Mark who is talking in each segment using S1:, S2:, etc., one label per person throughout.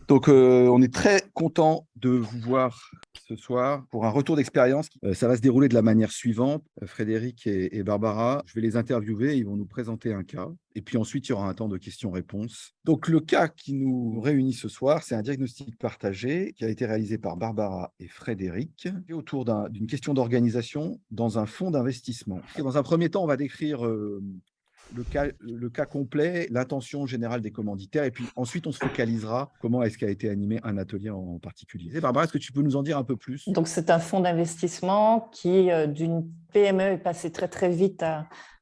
S1: Donc, on est très content de vous voir ce soir pour un retour d'expérience. Ça va se dérouler de la manière suivante. Frédéric et Barbara, je vais les interviewer. Ils vont nous présenter un cas. Et puis ensuite, il y aura un temps de questions-réponses. Donc, le cas qui nous réunit ce soir, c'est un diagnostic partagé qui a été réalisé par Barbara et Frédéric autour d'une question d'organisation dans un fonds d'investissement. Et dans un premier temps, on va décrire le cas complet, l'intention générale des commanditaires, et puis ensuite on se focalisera comment est-ce qu'a été animé un atelier en particulier. Et Barbara, est-ce que tu peux nous en dire un peu plus?
S2: Donc c'est un fonds d'investissement qui, d'une PME, est passé très très vite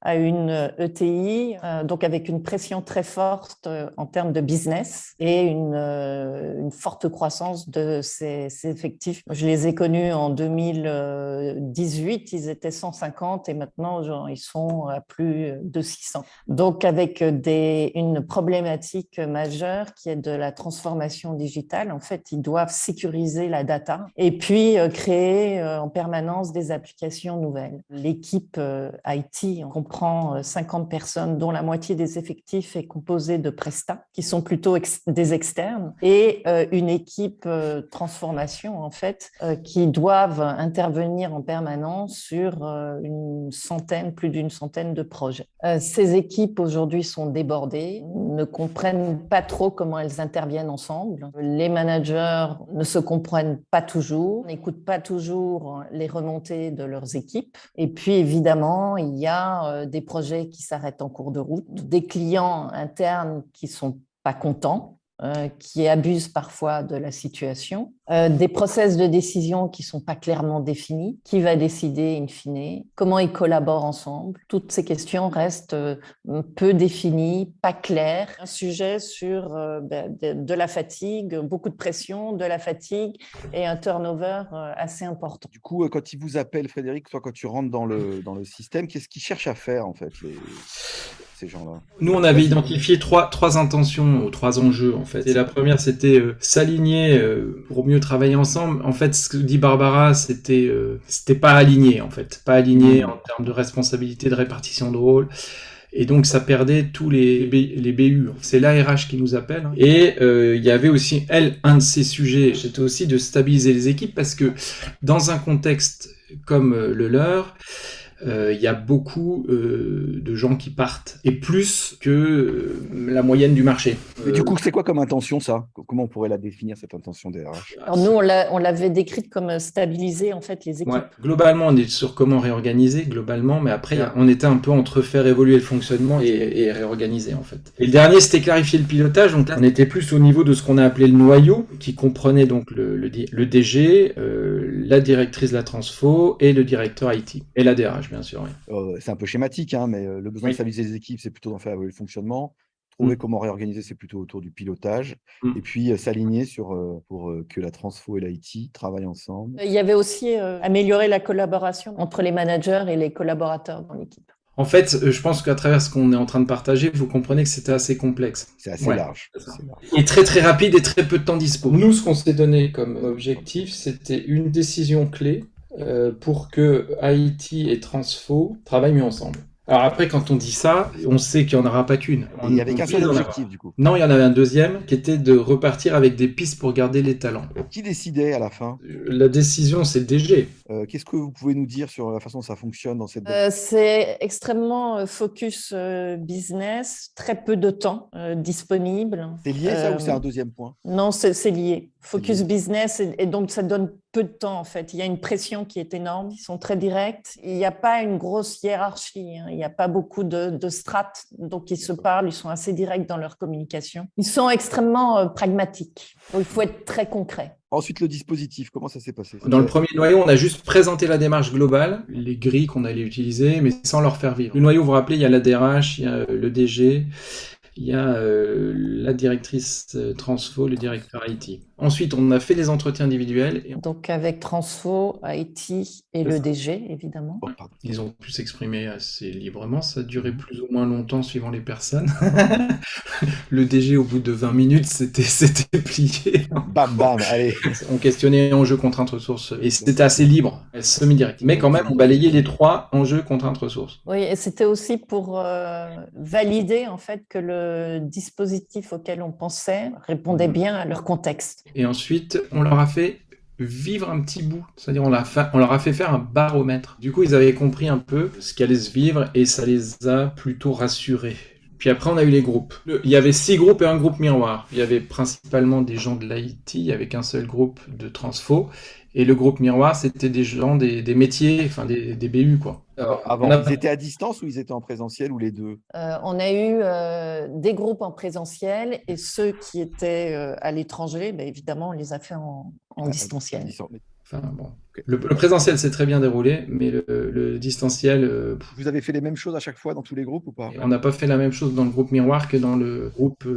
S2: à une ETI, donc avec une pression très forte en termes de business et une forte croissance de ses effectifs. Je les ai connus en 2018, ils étaient 150 et maintenant genre, ils sont à plus de 600. Donc avec une problématique majeure qui est de la transformation digitale. En fait, ils doivent sécuriser la data et puis créer en permanence des applications nouvelles. L'équipe IT comprend 50 personnes, dont la moitié des effectifs est composée de prestats, qui sont plutôt des externes, et une équipe transformation, en fait, qui doivent intervenir en permanence sur plus d'une centaine de projets. Ces équipes, aujourd'hui, sont débordées, ne comprennent pas trop comment elles interviennent ensemble. Les managers ne se comprennent pas toujours, n'écoutent pas toujours les remontées de leurs équipes. Et puis, évidemment, il y a des projets qui s'arrêtent en cours de route, des clients internes qui ne sont pas contents, qui abusent parfois de la situation, des process de décision qui ne sont pas clairement définis, qui va décider in fine, comment ils collaborent ensemble. Toutes ces questions restent peu définies, pas claires. Un sujet sur de la fatigue, beaucoup de pression, de la fatigue et un turnover assez important.
S1: Du coup, quand ils vous appellent, Frédéric, toi, quand tu rentres dans le système, qu'est-ce qu'ils cherchent à faire, en fait, ces gens-là?
S3: Nous, on avait identifié trois intentions, ou trois enjeux, en fait. Et la première, c'était s'aligner pour mieux travailler ensemble. En fait, ce que dit Barbara, c'était pas aligné, en fait. Pas aligné en termes de responsabilité, de répartition de rôle. Et donc, ça perdait tous les BU. C'est l'ARH qui nous appelle. Et il y avait aussi, un de ces sujets, c'était aussi de stabiliser les équipes, parce que dans un contexte comme le leur, il y a beaucoup de gens qui partent, et plus que la moyenne du marché.
S1: Mais du coup, c'est quoi comme intention, ça? Comment on pourrait la définir, cette intention des RH?
S2: Alors nous, on l'avait décrite comme stabiliser en fait les équipes.
S3: Ouais. Globalement, on est sur comment réorganiser, globalement, mais après, on était un peu entre faire évoluer le fonctionnement et réorganiser, en fait. Et le dernier, c'était clarifier le pilotage. Donc là, on était plus au niveau de ce qu'on a appelé le noyau, qui comprenait donc le DG, la directrice de la transfo et le directeur IT. Et la DRH, bien sûr, oui.
S1: C'est un peu schématique, hein, mais le besoin de stabiliser les équipes, c'est plutôt d'en faire évoluer le fonctionnement. Trouver comment réorganiser, c'est plutôt autour du pilotage. Et puis s'aligner pour que la transfo et l'IT travaillent ensemble.
S2: Il y avait aussi améliorer la collaboration entre les managers et les collaborateurs dans l'équipe.
S3: En fait, je pense qu'à travers ce qu'on est en train de partager, vous comprenez que c'était assez complexe.
S1: C'est assez large.
S3: Et très très rapide et très peu de temps dispo. Nous, ce qu'on s'est donné comme objectif, c'était une décision clé pour que IT et Transfo travaillent mieux ensemble. Alors après, quand on dit ça, on sait qu'il n'y en aura pas qu'une.
S1: Il n'y avait qu'un seul objectif, du coup.
S3: Non, il y en avait un deuxième, qui était de repartir avec des pistes pour garder les talents.
S1: Qui décidait à la fin?
S3: La décision, c'est le DG.
S1: Qu'est-ce que vous pouvez nous dire sur la façon dont ça fonctionne dans cette...
S2: C'est extrêmement focus business, très peu de temps disponible.
S1: C'est lié, ça, ou c'est un deuxième point?
S2: Non, c'est lié. Focus business, et donc ça donne peu de temps, en fait. Il y a une pression qui est énorme, ils sont très directs. Il n'y a pas une grosse hiérarchie, hein. Il n'y a pas beaucoup de strates, donc ils se parlent, ils sont assez directs dans leur communication. Ils sont extrêmement pragmatiques. Donc, il faut être très concret.
S1: Ensuite, le dispositif, comment ça s'est passé?
S3: Dans le premier noyau, on a juste présenté la démarche globale, les grilles qu'on allait utiliser, mais sans leur faire vivre. Le noyau, vous vous rappelez, il y a la DRH, il y a le DG, il y a la directrice transfo, le directeur IT. Ensuite, on a fait les entretiens individuels. Et
S2: Donc avec Transfo, IT et
S3: C'est
S2: le
S3: ça.
S2: DG, évidemment.
S3: Ils ont pu s'exprimer assez librement. Ça durait plus ou moins longtemps suivant les personnes. Le DG, au bout de 20 minutes, c'était plié.
S1: Bam, bam, allez.
S3: On questionnait enjeux, contraintes, ressources. Et c'était assez libre, semi-direct. Mais quand même, on balayait les 3 enjeux, contraintes, ressources.
S2: Oui, et c'était aussi pour valider en fait que le dispositif auquel on pensait répondait bien à leur contexte.
S3: Et ensuite, on leur a fait vivre un petit bout. C'est-à-dire, on leur a fait faire un baromètre. Du coup, ils avaient compris un peu ce qui allait se vivre et ça les a plutôt rassurés. Puis après, on a eu les groupes. Il y avait 6 groupes et un groupe miroir. Il y avait principalement des gens de l'IT avec un seul groupe de Transfo. Et le groupe miroir, c'était des gens des métiers, enfin des BU, quoi.
S1: Avant, ils étaient à distance ou ils étaient en présentiel ou les deux?
S2: On a eu des groupes en présentiel et ceux qui étaient à l'étranger, ben, évidemment, on les a fait en distanciel.
S3: Enfin, bon. Le présentiel s'est très bien déroulé, mais le distanciel,
S1: Vous avez fait les mêmes choses à chaque fois dans tous les groupes ou pas?
S3: on n'a pas fait la même chose dans le groupe miroir que dans le groupe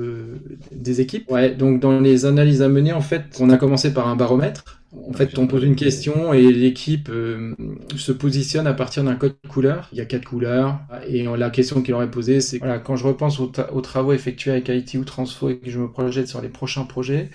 S3: des équipes. Ouais, donc dans les analyses à mener, en fait, on a commencé par un baromètre. En fait, on pose une question et l'équipe se positionne à partir d'un code couleur. Il y a 4 couleurs. Et la question qu'il leur est posée, c'est voilà, quand je repense aux travaux effectués avec IT ou Transfo et que je me projette sur les prochains projets,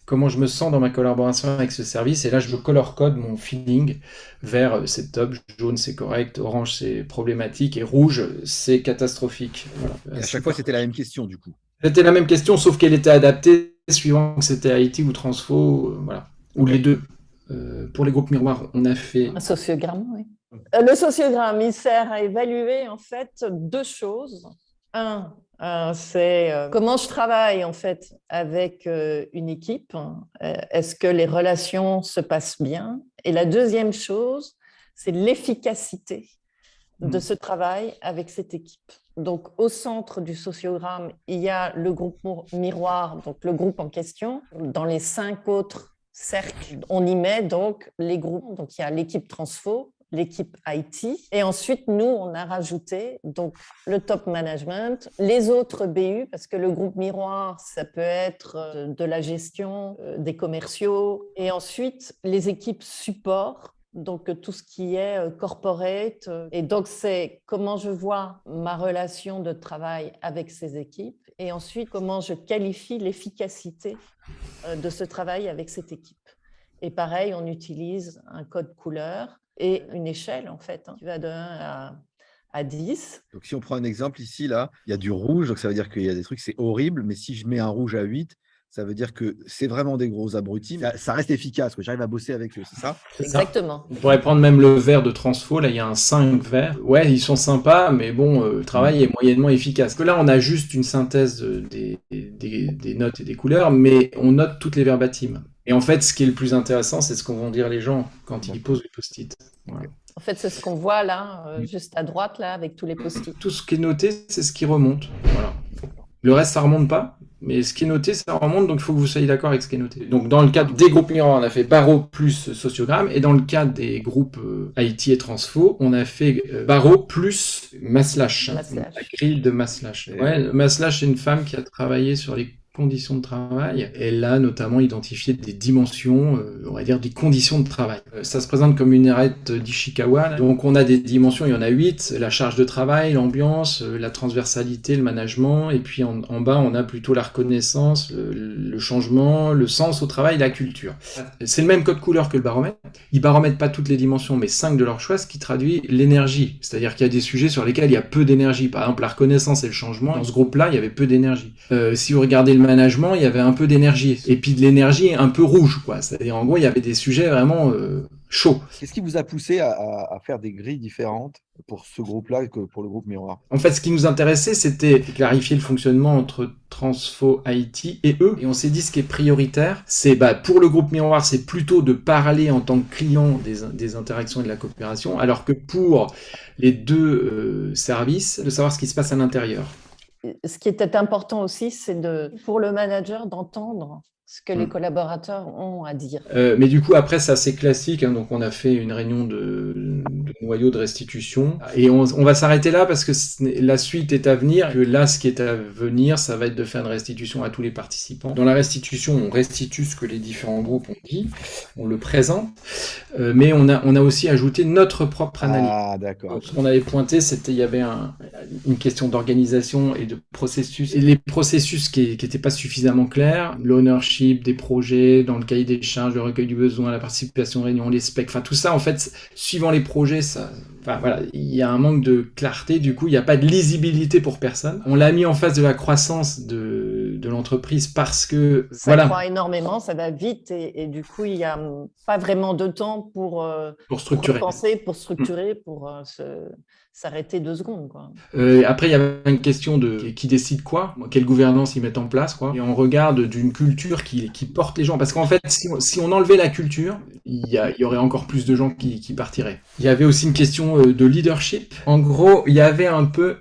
S3: comment je me sens dans ma collaboration avec ce service. Et là, je color code mon feeling. Vert, c'est top, jaune, c'est correct, orange, c'est problématique, et rouge, c'est catastrophique. Voilà.
S1: Et à chaque fois, c'était la même question, du coup.
S3: C'était la même question, sauf qu'elle était adaptée suivant que c'était IT ou Transfo, voilà. Ou les deux. Pour les groupes miroirs, on a fait...
S2: Un sociogramme, oui. Le sociogramme, il sert à évaluer en fait 2 choses. Un, c'est comment je travaille en fait avec une équipe. Est-ce que les relations se passent bien? Et la deuxième chose, c'est l'efficacité de ce travail avec cette équipe. Donc, au centre du sociogramme, il y a le groupe miroir, donc le groupe en question. Dans les 5 autres cercles, on y met donc les groupes. Donc, il y a l'équipe Transfo, l'équipe IT. Et ensuite, nous, on a rajouté donc le top management, les autres BU, parce que le groupe miroir, ça peut être de la gestion, des commerciaux. Et ensuite, les équipes support, donc tout ce qui est corporate. Et donc, c'est comment je vois ma relation de travail avec ces équipes. Et ensuite, comment je qualifie l'efficacité de ce travail avec cette équipe. Et pareil, on utilise un code couleur et une échelle, en fait, qui va de 1 à 10.
S1: Donc, si on prend un exemple ici, là, il y a du rouge, donc ça veut dire qu'il y a des trucs, c'est horrible, mais si je mets un rouge à 8, ça veut dire que c'est vraiment des gros abrutis. Ça reste efficace, que j'arrive à bosser avec eux, c'est ça?
S2: Exactement.
S3: On pourrait prendre même le vert de Transfo, là il y a un 5 vert. Ouais, ils sont sympas, mais bon, le travail est moyennement efficace. Parce que là, on a juste une synthèse des notes et des couleurs, mais on note toutes les verbatims. Et en fait, ce qui est le plus intéressant, c'est ce qu'on vont dire les gens quand ils posent les post-it. Voilà.
S2: En fait, c'est ce qu'on voit là, juste à droite, là, avec tous les post-it.
S3: Tout ce qui est noté, c'est ce qui remonte. Voilà. Le reste, ça remonte pas. Mais ce qui est noté, ça remonte, donc il faut que vous soyez d'accord avec ce qui est noté. Donc dans le cadre des groupes miroirs, on a fait barreau plus sociogramme, et dans le cadre des groupes IT et Transfo, on a fait barreau plus Maslash. La grille de Maslash. Ouais, Maslash, c'est une femme qui a travaillé sur les conditions de travail. Elle a notamment identifié des dimensions, on va dire des conditions de travail. Ça se présente comme une arête d'Ishikawa. Donc on a des dimensions, il y en a 8, la charge de travail, l'ambiance, la transversalité, le management, et puis en bas on a plutôt la reconnaissance, le changement, le sens au travail, la culture. C'est le même code couleur que le baromètre. Ils baromètrent pas toutes les dimensions, mais 5 de leur choix, ce qui traduit l'énergie. C'est-à-dire qu'il y a des sujets sur lesquels il y a peu d'énergie. Par exemple, la reconnaissance et le changement. Dans ce groupe-là, il y avait peu d'énergie. Si vous regardez le management, il y avait un peu d'énergie. Et puis de l'énergie un peu rouge, quoi. C'est-à-dire, en gros, il y avait des sujets vraiment chauds.
S1: Qu'est-ce qui vous a poussé à faire des grilles différentes pour ce groupe-là que pour le groupe miroir?
S3: En fait, ce qui nous intéressait, c'était clarifier le fonctionnement entre Transfo, IT et eux. Et on s'est dit, ce qui est prioritaire, c'est pour le groupe miroir, c'est plutôt de parler en tant que client des interactions et de la coopération, alors que pour les deux services, de savoir ce qui se passe à l'intérieur.
S2: Ce qui était important aussi, c'est pour le manager d'entendre ce que les collaborateurs ont à dire.
S3: Mais du coup, après, c'est assez classique. Hein, donc, on a fait une réunion de noyau de restitution. Et on va s'arrêter là parce que la suite est à venir. Que là, ce qui est à venir, ça va être de faire une restitution à tous les participants. Dans la restitution, on restitue ce que les différents groupes ont dit. On le présente. Mais on a aussi ajouté notre propre analyse.
S1: Ah, d'accord.
S3: Ce qu'on avait pointé, il y avait une question d'organisation et de processus. Et les processus qui n'étaient pas suffisamment clairs, l'ownership des projets, dans le cahier des charges, le recueil du besoin, la participation aux réunions, les specs, enfin tout ça, en fait, suivant les projets, voilà, il y a un manque de clarté, du coup, il n'y a pas de lisibilité pour personne. On l'a mis en face de la croissance de l'entreprise parce que...
S2: Ça croît énormément, ça va vite et du coup, il n'y a pas vraiment de temps pour
S3: structurer.
S2: Pour penser, pour structurer, pour s'arrêter 2 secondes. Quoi.
S3: Après, il y avait une question de qui décide quoi, quelle gouvernance ils mettent en place, quoi. Et on regarde d'une culture qui porte les gens. Parce qu'en fait, si on enlevait la culture, il y aurait encore plus de gens qui partiraient. Il y avait aussi une question de leadership. En gros, il y avait un peu...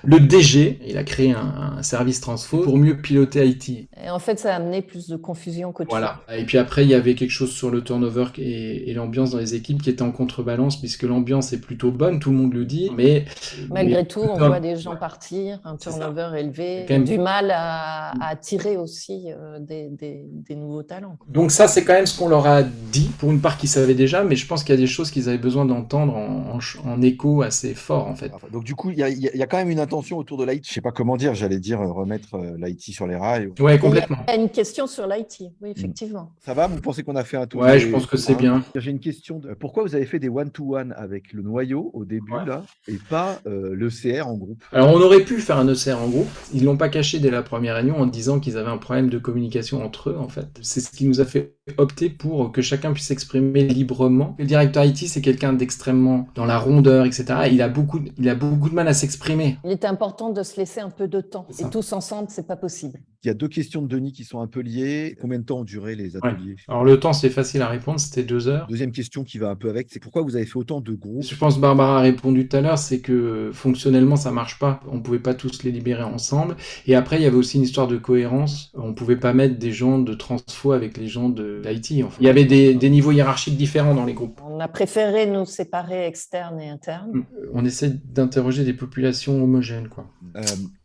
S3: Le DG, il a créé un service transfo pour mieux piloter IT.
S2: Et en fait, ça a amené plus de confusion qu'autre chose.
S3: Voilà. Et puis après, il y avait quelque chose sur le turnover et l'ambiance dans les équipes qui était en contrebalance, puisque l'ambiance est plutôt bonne, tout le monde le dit, mais...
S2: Malgré tout, on voit des gens partir, un turnover élevé, du mal à attirer aussi des nouveaux talents. Quoi.
S3: Donc ça, c'est quand même ce qu'on leur a dit, pour une part qu'ils savaient déjà, mais je pense qu'il y a des choses qu'ils avaient besoin d'entendre en écho assez fort, en fait.
S1: Donc du coup, il y a quand même une intention autour de l'IT. Je ne sais pas comment dire, j'allais dire remettre l'IT sur les rails.
S3: Ouais, complètement.
S2: Il y a une question sur l'IT, oui, effectivement.
S1: Ça va? Vous pensez qu'on a fait un tour?
S3: Ouais, je pense que c'est bien.
S1: J'ai une question. Pourquoi vous avez fait des one-to-one avec le noyau au début, là, et pas l'ECR en groupe?
S3: Alors, on aurait pu faire un ECR en groupe. Ils ne l'ont pas caché dès la première réunion en disant qu'ils avaient un problème de communication entre eux, en fait. C'est ce qui nous a fait opter pour que chacun puisse s'exprimer librement. Le directeur IT, c'est quelqu'un d'extrêmement dans la rondeur, etc. Il a beaucoup de mal à s'exprimer.
S2: Il est important de se laisser un peu de temps. Et tous ensemble, c'est pas possible.
S1: Il y a 2 questions de Denis qui sont un peu liées. Combien de temps ont duré les ateliers?
S3: Alors, le temps, c'est facile à répondre, c'était 2 heures.
S1: Deuxième question qui va un peu avec, c'est pourquoi vous avez fait autant de groupes?
S3: Je pense que Barbara a répondu tout à l'heure, c'est que fonctionnellement, ça marche pas. On pouvait pas tous les libérer ensemble. Et après, il y avait aussi une histoire de cohérence. On pouvait pas mettre des gens de transfo avec les gens de l'IT. Enfin, il y avait des niveaux hiérarchiques différents dans les groupes.
S2: On a préféré nous séparer externes et internes.
S3: On essaie d'interroger des populations homogènes, quoi.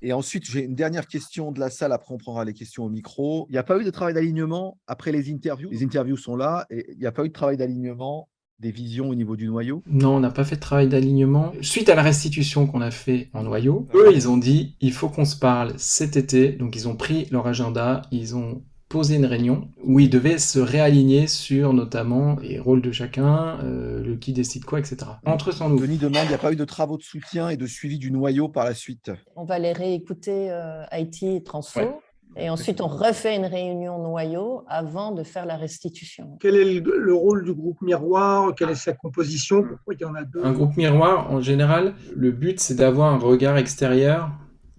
S1: Et ensuite, j'ai une dernière question de la salle. Après, on prendra les questions au micro. Il n'y a pas eu de travail d'alignement après les interviews? Les interviews sont là et il n'y a pas eu de travail d'alignement des visions au niveau du noyau?
S3: Non, on n'a pas fait de travail d'alignement. Suite à la restitution qu'on a fait en noyau, eux, ils ont dit, il faut qu'on se parle cet été. Donc, ils ont pris leur agenda, ils ont posé une réunion où ils devaient se réaligner sur notamment les rôles de chacun, le qui décide quoi, etc. Entre eux sans nous.
S1: Denis demande, il n'y a pas eu de travaux de soutien et de suivi du noyau par la suite?
S2: On va les réécouter IT et Transfo.
S3: Ouais.
S2: Et ensuite, on refait une réunion noyau avant de faire la restitution.
S4: Quel est le rôle du groupe miroir? Quelle est sa composition? Pourquoi il y en a 2?
S3: Un groupe miroir, en général, le but, c'est d'avoir un regard extérieur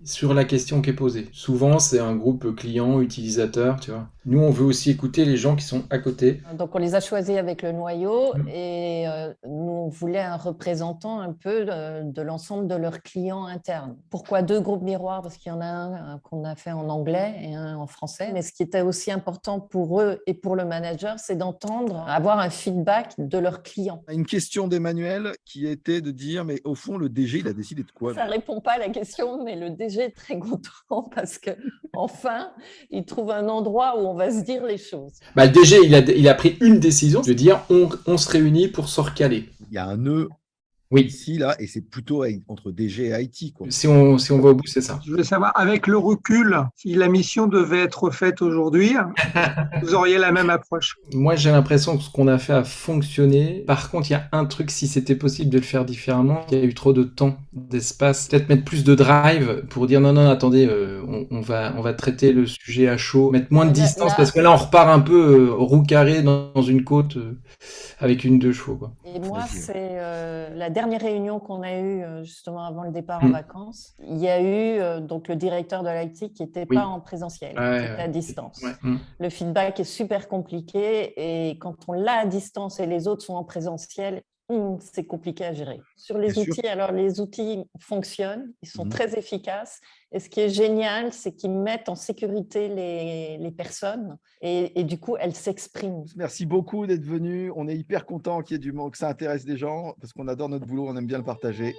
S3: sur la question qui est posée. Souvent, c'est un groupe client, utilisateur, tu vois. Nous, on veut aussi écouter les gens qui sont à côté.
S2: Donc, on les a choisis avec le noyau et nous, on voulait un représentant un peu de l'ensemble de leurs clients internes. Pourquoi 2 groupes miroirs? Parce qu'il y en a un qu'on a fait en anglais et un en français. Mais ce qui était aussi important pour eux et pour le manager, c'est d'entendre, avoir un feedback de leurs clients.
S1: Une question d'Emmanuel qui était de dire, mais au fond, le DG, il a décidé de quoi?
S2: Ça ne répond pas à la question, mais le DG est très content parce que enfin, il trouve un endroit où on va se dire les choses.
S3: Bah, le DG, il a pris une décision, de dire on se réunit pour se recaler.
S1: Il y a un nœud ici, là, et c'est plutôt entre DG et IT, quoi.
S3: Si on va au bout, c'est ça.
S4: Je voulais savoir, avec le recul, si la mission devait être faite aujourd'hui, vous auriez la même approche?
S3: Moi, j'ai l'impression que ce qu'on a fait a fonctionné. Par contre, il y a un truc, si c'était possible de le faire différemment, il y a eu trop de temps, d'espace. Peut-être mettre plus de drive pour dire non, attendez, on va traiter le sujet à chaud, mettre moins de distance, parce que là, on repart un peu roue carrée dans une côte avec une 2 chevaux, quoi.
S2: Et moi, c'est la dernière réunion qu'on a eue justement avant le départ en vacances. Il y a eu donc le directeur de l'IT qui n'était pas en présentiel, qui était à distance. Le feedback est super compliqué et quand on l'a à distance et les autres sont en présentiel, C'est compliqué à gérer. Sur les
S1: Bien sûr.
S2: outils, alors les outils fonctionnent, ils sont
S1: Mhm.
S2: très efficaces. Et ce qui est génial, c'est qu'ils mettent en sécurité les personnes et du coup, elles s'expriment.
S1: Merci beaucoup d'être venu. On est hyper content qu'il y ait du monde, que ça intéresse des gens, parce qu'on adore notre boulot, on aime bien le partager.